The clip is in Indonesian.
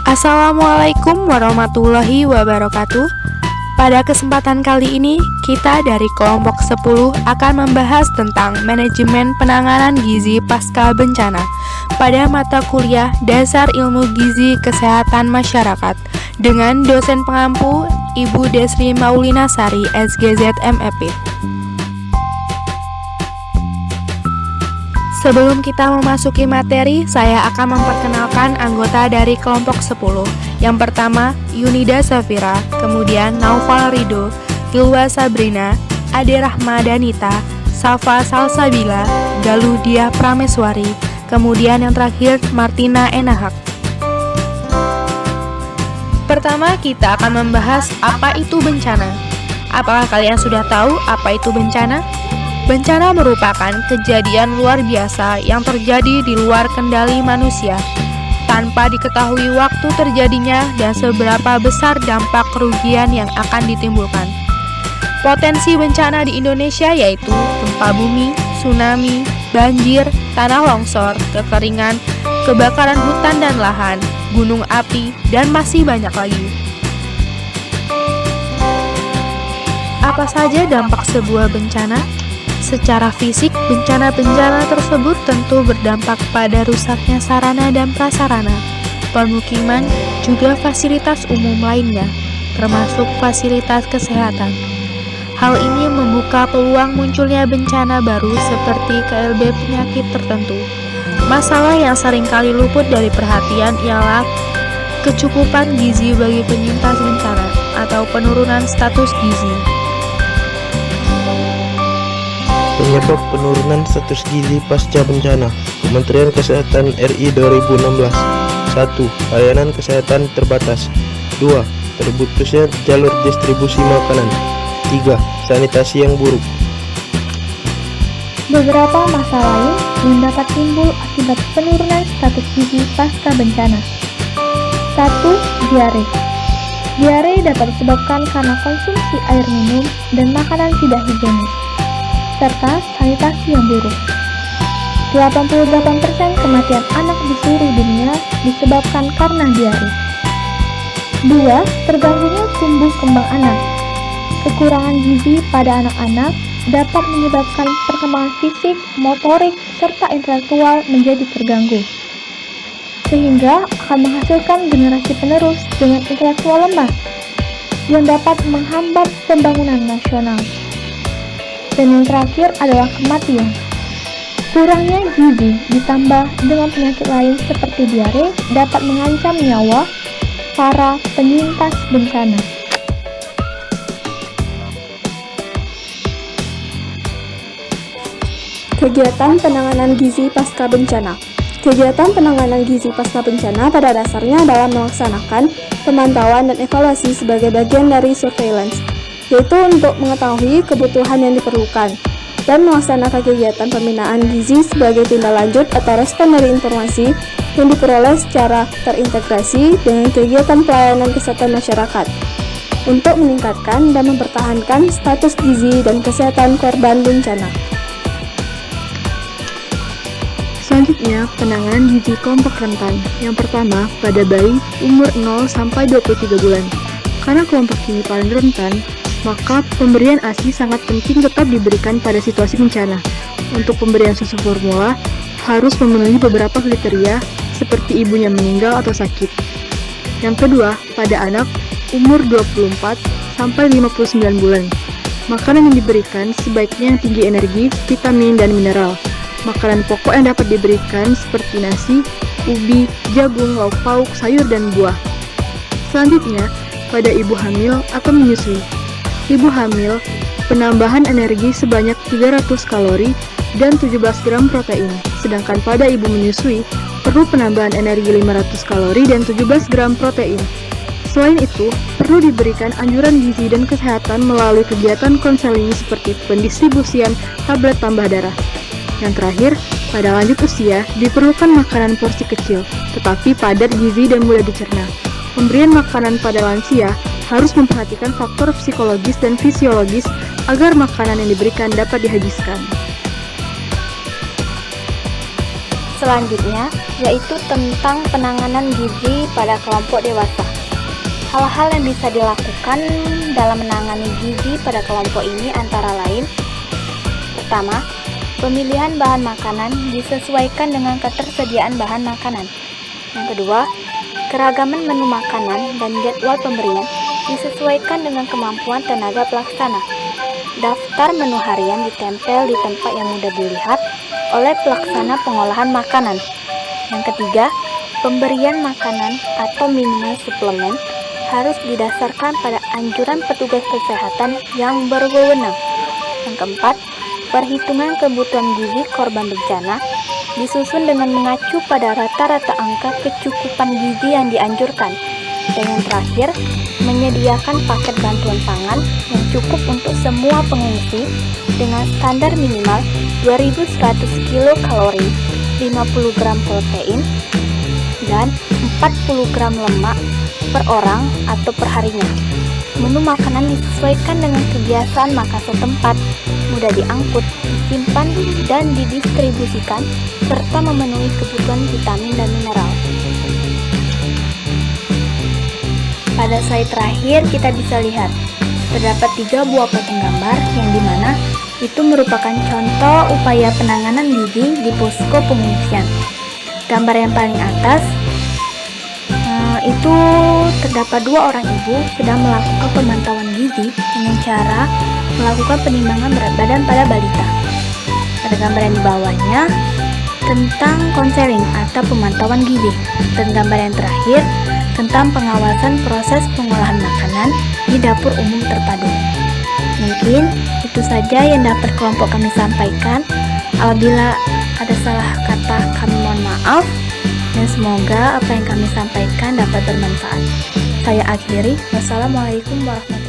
Assalamualaikum warahmatullahi wabarakatuh. Pada kesempatan kali ini, kita dari kelompok 10 akan membahas tentang manajemen penanganan gizi pasca bencana pada mata kuliah Dasar Ilmu Gizi Kesehatan Masyarakat dengan dosen pengampu Ibu Desri Maulinasari, SGZ MEP. Sebelum kita memasuki materi, saya akan memperkenalkan anggota dari kelompok 10. Yang pertama, Yunida Safira, kemudian Naufal Rido, Ilwa Sabrina, Ade Rahmadanita, Safa Salsabila, Galudia Prameswari, kemudian yang terakhir Martina Enahak. Pertama, kita akan membahas apa itu bencana. Apakah kalian sudah tahu apa itu bencana? Bencana merupakan kejadian luar biasa yang terjadi di luar kendali manusia, tanpa diketahui waktu terjadinya dan seberapa besar dampak kerugian yang akan ditimbulkan. Potensi bencana di Indonesia yaitu gempa bumi, tsunami, banjir, tanah longsor, kekeringan, kebakaran hutan dan lahan, gunung api, dan masih banyak lagi. Apa saja dampak sebuah bencana? Secara fisik, bencana-bencana tersebut tentu berdampak pada rusaknya sarana dan prasarana, permukiman, juga fasilitas umum lainnya, termasuk fasilitas kesehatan. Hal ini membuka peluang munculnya bencana baru seperti KLB penyakit tertentu. Masalah yang seringkali luput dari perhatian ialah kecukupan gizi bagi penyintas bencana atau penurunan status gizi. Penyebab penurunan status gizi pasca bencana. Kementerian Kesehatan RI 2016. 1. Layanan kesehatan terbatas. 2. Terputusnya jalur distribusi makanan. 3. Sanitasi yang buruk. Beberapa masalah lain yang dapat timbul akibat penurunan status gizi pasca bencana. 1. Diare. Diare dapat disebabkan karena konsumsi air minum dan makanan tidak higienis, serta sanitasi yang buruk. 88% kematian anak di seluruh dunia disebabkan karena diare. 2. Terganggunya tumbuh kembang anak. Kekurangan gizi pada anak-anak dapat menyebabkan perkembangan fisik, motorik, serta intelektual menjadi terganggu, sehingga akan menghasilkan generasi penerus dengan intelektual lemah yang dapat menghambat pembangunan nasional. Dan yang terakhir adalah kematian. Kurangnya gizi ditambah dengan penyakit lain seperti diare dapat mengancam nyawa para penyintas bencana. Kegiatan penanganan gizi pasca bencana. Kegiatan penanganan gizi pasca bencana pada dasarnya adalah melaksanakan pemantauan dan evaluasi sebagai bagian dari surveillance, yaitu untuk mengetahui kebutuhan yang diperlukan dan melaksanakan kegiatan pembinaan gizi sebagai tindak lanjut atau respon dari informasi yang diperoleh secara terintegrasi dengan kegiatan pelayanan kesehatan masyarakat untuk meningkatkan dan mempertahankan status gizi dan kesehatan korban bencana. Selanjutnya, penanganan gizi kelompok rentan. Yang pertama, pada bayi umur 0 sampai 23 bulan. Karena kelompok ini paling rentan, maka pemberian ASI sangat penting tetap diberikan pada situasi bencana. Untuk pemberian susu formula harus memenuhi beberapa kriteria seperti ibunya meninggal atau sakit. Yang kedua, pada anak umur 24 sampai 59 bulan. Makanan yang diberikan sebaiknya yang tinggi energi, vitamin, dan mineral. Makanan pokok yang dapat diberikan seperti nasi, ubi, jagung, lauk pauk, sayur, dan buah. Selanjutnya, pada ibu hamil atau menyusui. Ibu hamil, penambahan energi sebanyak 300 kalori dan 17 gram protein. Sedangkan pada ibu menyusui, perlu penambahan energi 500 kalori dan 17 gram protein. Selain itu, perlu diberikan anjuran gizi dan kesehatan melalui kegiatan konseling seperti pendistribusian tablet tambah darah. Yang terakhir, pada lanjut usia, diperlukan makanan porsi kecil, tetapi padat gizi dan mudah dicerna. Pemberian makanan pada lansia harus memperhatikan faktor psikologis dan fisiologis agar makanan yang diberikan dapat dihabiskan. selanjutnya yaitu tentang penanganan gizi pada kelompok dewasa. Hal-hal yang bisa dilakukan dalam menangani gizi pada kelompok ini antara lain: pertama, pemilihan bahan makanan disesuaikan dengan ketersediaan bahan makanan. Yang kedua, keragaman menu makanan dan jadwal pemberian disesuaikan dengan kemampuan tenaga pelaksana. Daftar menu harian ditempel di tempat yang mudah dilihat oleh pelaksana pengolahan makanan. Yang ketiga, pemberian makanan atau minimal suplemen harus didasarkan pada anjuran petugas kesehatan yang berwenang. Yang keempat, perhitungan kebutuhan gizi korban bencana disusun dengan mengacu pada rata-rata angka kecukupan gizi yang dianjurkan. Dan yang terakhir, menyediakan paket bantuan pangan yang cukup untuk semua pengungsi dengan standar minimal 2100 kilokalori, 50 gram protein, dan 40 gram lemak per orang atau per harinya. Menu makanan disesuaikan dengan kebiasaan makan setempat, mudah diangkut, disimpan, dan didistribusikan, serta memenuhi kebutuhan vitamin dan mineral. Pada slide terakhir kita bisa lihat terdapat 3 buah potong gambar yang dimana itu merupakan contoh upaya penanganan gizi di posko pengungsian. Gambar yang paling atas itu terdapat 2 orang ibu sedang melakukan pemantauan gizi dengan cara melakukan penimbangan berat badan pada balita. Pada gambar yang di bawahnya tentang konseling atau pemantauan gizi, dan gambar yang terakhir tentang pengawasan proses pengolahan makanan di dapur umum terpadu. Mungkin itu saja yang dapat kelompok kami sampaikan. Apabila ada salah kata, kami mohon maaf, dan semoga apa yang kami sampaikan dapat bermanfaat. Saya akhiri. Wassalamualaikum warahmatullahi wabarakatuh.